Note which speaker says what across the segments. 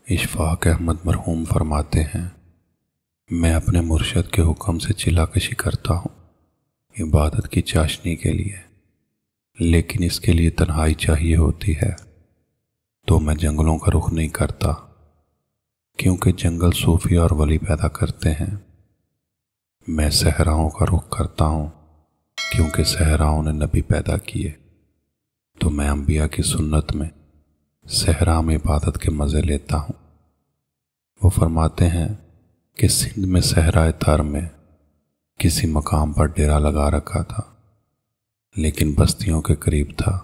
Speaker 1: اشفاق احمد مرحوم فرماتے ہیں، میں اپنے مرشد کے حکم سے چلا کشی کرتا ہوں عبادت کی چاشنی کے لیے، لیکن اس کے لیے تنہائی چاہیے ہوتی ہے، تو میں جنگلوں کا رخ نہیں کرتا، کیونکہ جنگل صوفی اور ولی پیدا کرتے ہیں۔ میں صحراؤں کا رخ کرتا ہوں، کیونکہ صحراؤں نے نبی پیدا کیے، تو میں انبیاء کی سنت میں صحرا میں عبادت کے مزے لیتا ہوں۔ وہ فرماتے ہیں کہ سندھ میں صحرائے تر میں کسی مقام پر ڈیرا لگا رکھا تھا، لیکن بستیوں کے قریب تھا۔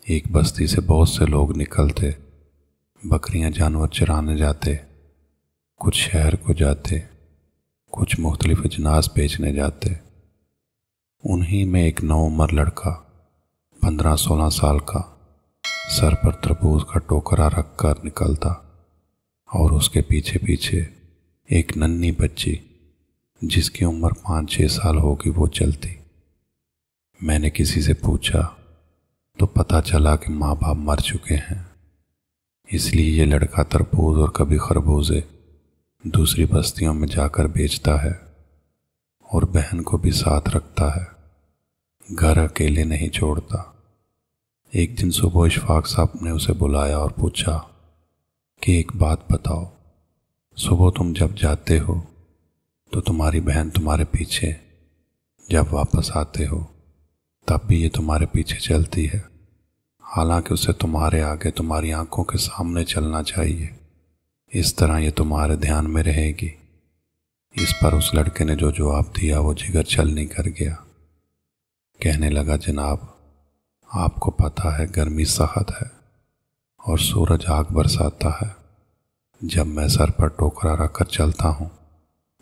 Speaker 1: ایک بستی سے بہت سے لوگ نکلتے، بکریاں جانور چرانے جاتے، کچھ شہر کو جاتے، کچھ مختلف اجناس بیچنے جاتے۔ انہی میں ایک نوعمر لڑکا 15-16 سال کا سر پر تربوز کا ٹوکرا رکھ کر نکلتا، اور اس کے پیچھے پیچھے ایک ننھی بچی جس کی عمر 5-6 سال ہوگی وہ چلتی۔ میں نے کسی سے پوچھا تو پتہ چلا کہ ماں باپ مر چکے ہیں، اس لیے یہ لڑکا تربوز اور کبھی خربوزے دوسری بستیوں میں جا کر بیچتا ہے، اور بہن کو بھی ساتھ رکھتا ہے، گھر اکیلے نہیں چھوڑتا۔ ایک دن صبح اشفاق صاحب نے اسے بلایا اور پوچھا کہ ایک بات بتاؤ، صبح تم جب جاتے ہو تو تمہاری بہن تمہارے پیچھے، جب واپس آتے ہو تب بھی یہ تمہارے پیچھے چلتی ہے، حالانکہ اسے تمہارے آگے تمہاری آنکھوں کے سامنے چلنا چاہیے، اس طرح یہ تمہارے دھیان میں رہے گی۔ اس پر اس لڑکے نے جو جواب دیا وہ جگر چھلنی کر گیا۔ کہنے لگا، جناب آپ کو پتہ ہے گرمی سخت ہے اور سورج آگ برساتا ہے، جب میں سر پر ٹوکرا رکھ کر چلتا ہوں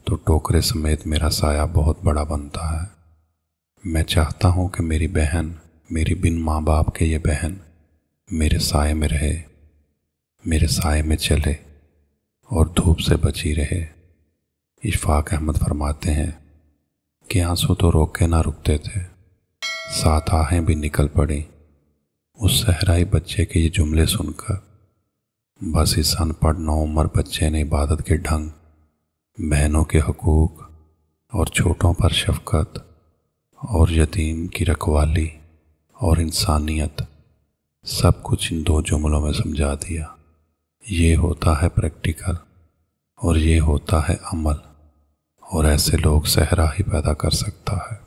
Speaker 1: تو ٹوکرے سمیت میرا سایہ بہت بڑا بنتا ہے۔ میں چاہتا ہوں کہ میری بہن، میری بن ماں باپ کے یہ بہن میرے سائے میں رہے، میرے سائے میں چلے اور دھوپ سے بچی رہے۔ اشفاق احمد فرماتے ہیں کہ آنسو تو روکے نہ رکتے تھے، ساتھ آہیں بھی نکل پڑیں اس صحرائی بچے کے یہ جملے سن کر۔ بس اس ان پڑھ نوعمر بچے نے عبادت کے ڈھنگ، بہنوں کے حقوق اور چھوٹوں پر شفقت اور یتیم کی رکھوالی اور انسانیت سب کچھ ان 2 جملوں میں سمجھا دیا۔ یہ ہوتا ہے پریکٹیکل اور یہ ہوتا ہے عمل، اور ایسے لوگ صحرا ہی پیدا کر سکتا ہے۔